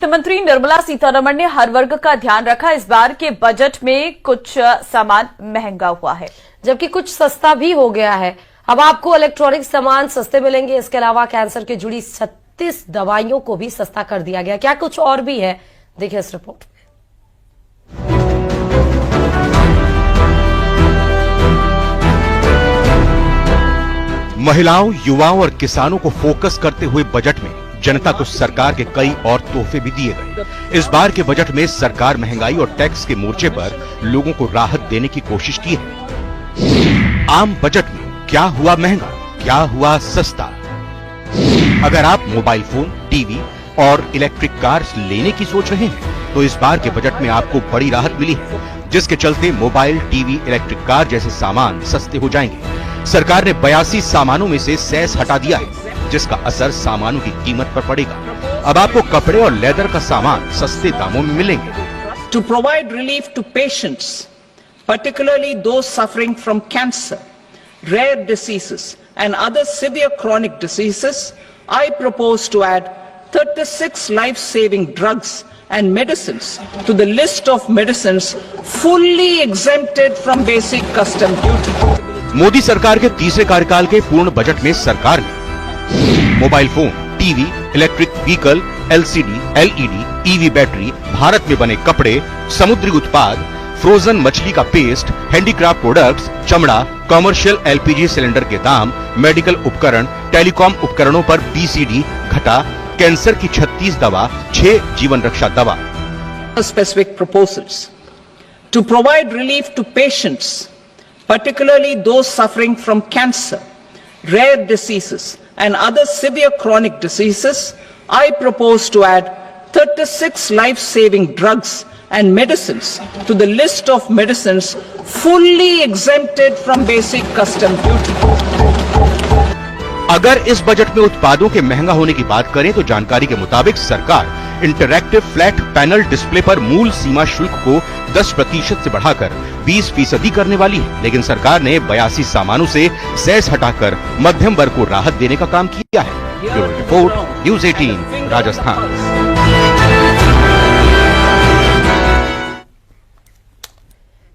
वित्त मंत्री निर्मला सीतारमण ने हर वर्ग का ध्यान रखा। इस बार के बजट में कुछ सामान महंगा हुआ है जबकि कुछ सस्ता भी हो गया है। अब आपको इलेक्ट्रॉनिक सामान सस्ते मिलेंगे। इसके अलावा कैंसर के जुड़ी 36 दवाइयों को भी सस्ता कर दिया गया। क्या कुछ और भी है, देखिए इस रिपोर्ट में। महिलाओं, युवाओं और किसानों को फोकस करते हुए बजट में जनता को सरकार के कई और तोहफे भी दिए गए। इस बार के बजट में सरकार महंगाई और टैक्स के मोर्चे पर लोगों को राहत देने की कोशिश की है। आम बजट में क्या हुआ महंगा, क्या हुआ सस्ता? अगर आप मोबाइल फोन, टीवी और इलेक्ट्रिक कार लेने की सोच रहे हैं तो इस बार के बजट में आपको बड़ी राहत मिली है, जिसके चलते मोबाइल, टीवी, इलेक्ट्रिक कार जैसे सामान सस्ते हो जाएंगे। सरकार ने 82 सामानों में से सेस हटा दिया है, जिसका असर सामानों की कीमत पर पड़ेगा। अब आपको कपड़े और लेदर का सामान सस्ते दामों में मिलेंगे। To provide relief to patients, particularly those suffering from cancer, rare diseases and other severe chronic diseases, I propose to add 36 life-saving drugs and medicines to the list of medicines fully exempted from basic custom duty. Modi सरकार के तीसरे कार्यकाल के पूर्ण budget में सरकार ने mobile phone, TV, electric vehicle, LCD, LED, EV battery, Bharat में बने कपड़े, समुद्री उत्पाद, फ्रोजन मछली का पेस्ट, हैंडीक्राफ्ट प्रोडक्ट्स, चमड़ा, कमर्शियल एलपीजी सिलेंडर के दाम, मेडिकल उपकरण, टेलीकॉम उपकरणों पर बीसीडी घटा, कैंसर की 36 दवा, 6 जीवन रक्षा दवा। Specific proposals to provide relief to patients, particularly those suffering from cancer, rare diseases and other severe chronic diseases, I propose to add 36 life-saving drugs and medicines to the list of medicines fully exempted from basic custom duty. अगर इस budget में उत्पादों के महंगा होने की बात करें तो जानकारी के मुताबिक सरकार इंटरैक्टिव फ्लैट पैनल डिस्प्ले पर मूल सीमा शुल्क को 10% से बढ़ाकर 20% करने वाली है, लेकिन सरकार ने 82 सामानों से सेस हटाकर मध्यम वर्ग को राहत देने का काम किया है। Bureau report, news 18, Rajasthan.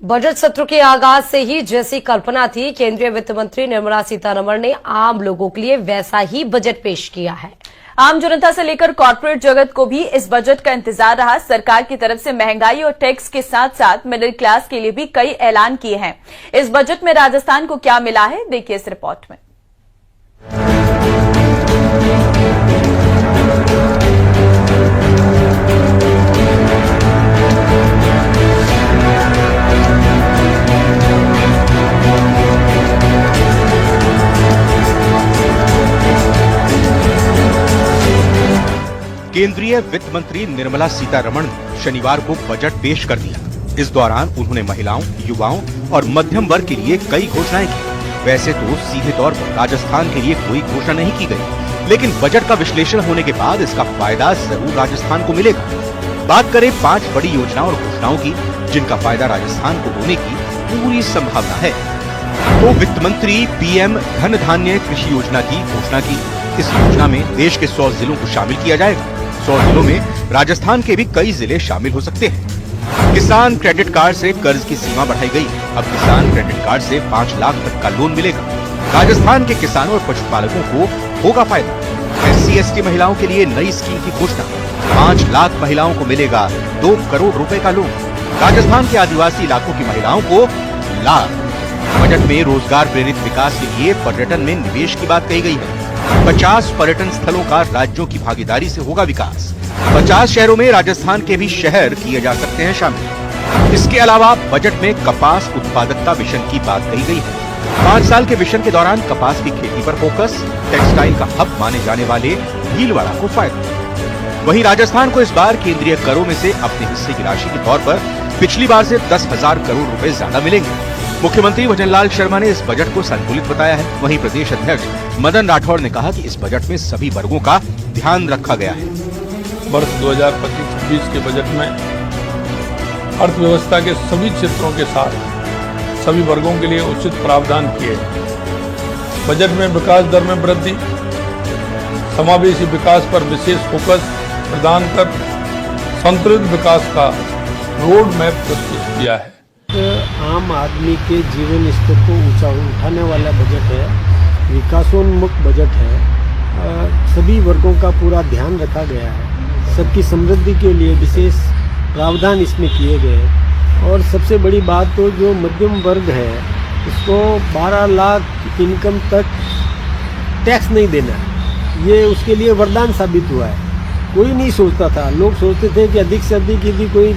Budget सत्र के आगाज से ही जैसी कल्पना थी, केंद्रीय वित्त मंत्री निर्मला सीतारमण ने आम लोगों के लिए वैसा ही बजट पेश किया है। आम जनता से लेकर कॉर्पोरेट जगत को भी इस बजट का इंतजार रहा। सरकार की तरफ से महंगाई और टैक्स के साथ साथ मिडिल क्लास के लिए भी कई ऐलान किए हैं। इस बजट में राजस्थान को क्या मिला है, देखिए इस रिपोर्ट में। केंद्रीय वित्त मंत्री निर्मला सीतारमण ने शनिवार को बजट पेश कर दिया। इस दौरान उन्होंने महिलाओं, युवाओं और मध्यम वर्ग के लिए कई घोषणाएं की। वैसे तो सीधे तौर पर राजस्थान के लिए कोई घोषणा नहीं की गई, लेकिन बजट का विश्लेषण होने के बाद इसका फायदा जरूर राजस्थान को मिलेगा। बात करें 5 बड़ी योजनाओं और घोषणाओं की, जिनका फायदा राजस्थान को होने की पूरी संभावना है। तो वित्त मंत्री पीएम धन धान्य कृषि योजना की घोषणा की। इस योजना में देश के 100 जिलों को शामिल किया जाएगा। 100 जिलों में राजस्थान के भी कई जिले शामिल हो सकते हैं। किसान क्रेडिट कार्ड से कर्ज की सीमा बढ़ाई गई। अब किसान क्रेडिट कार्ड से 5 लाख तक का लोन मिलेगा। राजस्थान के किसानों और पशुपालकों को होगा फायदा। SC/ST महिलाओं के लिए नई स्कीम की घोषणा। 5 लाख महिलाओं को मिलेगा 2 करोड़ रुपए का लोन। राजस्थान के आदिवासी इलाकों की महिलाओं को लाभ। बजट में रोजगार प्रेरित विकास के लिए पर्यटन में निवेश की बात कही गई है। 50 पर्यटन स्थलों का राज्यों की भागीदारी से होगा विकास। 50 शहरों में राजस्थान के भी शहर किए जा सकते हैं शामिल। इसके अलावा बजट में कपास उत्पादकता मिशन की बात कही गई है। 5 साल के मिशन के दौरान कपास की खेती पर फोकस। टेक्सटाइल का हब माने जाने वाले भीलवाड़ा को फायदा। वहीं राजस्थान को इस बार केंद्रीय करों में से अपने हिस्से की राशि के तौर पर पिछली बार से 10,000 करोड़ रुपए ज्यादा मिलेंगे। मुख्यमंत्री भजनलाल शर्मा ने इस बजट को संतुलित बताया है। वहीं प्रदेश अध्यक्ष मदन राठौड़ ने कहा कि इस बजट में सभी वर्गों का ध्यान रखा गया है। वर्ष 2025-26 के बजट में अर्थव्यवस्था के सभी क्षेत्रों के साथ सभी वर्गों के लिए उचित प्रावधान किए। बजट में विकास दर में वृद्धि, समावेशी विकास पर विशेष फोकस प्रदान कर संतुलित विकास का रोड मैप प्रस्तुत किया है। आम आदमी के जीवन स्तर को ऊंचा उठाने वाला बजट है, विकासोन्मुख बजट है। सभी वर्गों का पूरा ध्यान रखा गया है, सबकी समृद्धि के लिए विशेष प्रावधान इसमें किए गए। और सबसे बड़ी बात तो जो मध्यम वर्ग है उसको 12 लाख इनकम तक टैक्स नहीं देना, ये उसके लिए वरदान साबित हुआ है। कोई नहीं सोचता था, लोग सोचते थे कि अधिक से अधिक यदि कोई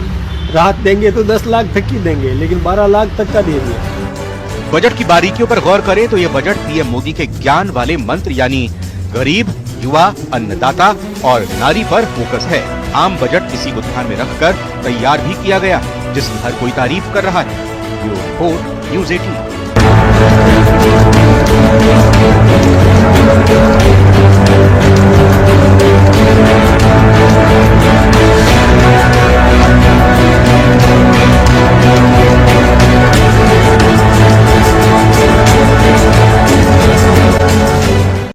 राहत देंगे तो 10 लाख तक की देंगे, लेकिन 12 लाख तक का दे दिया। बजट की बारीकियों पर गौर करें तो ये बजट पीएम मोदी के ज्ञान वाले मंत्र यानी गरीब, युवा, अन्नदाता और नारी पर फोकस है। आम बजट इसी को ध्यान में रखकर तैयार भी किया गया, जिसकी हर कोई तारीफ कर रहा है। Bureau report, news 18।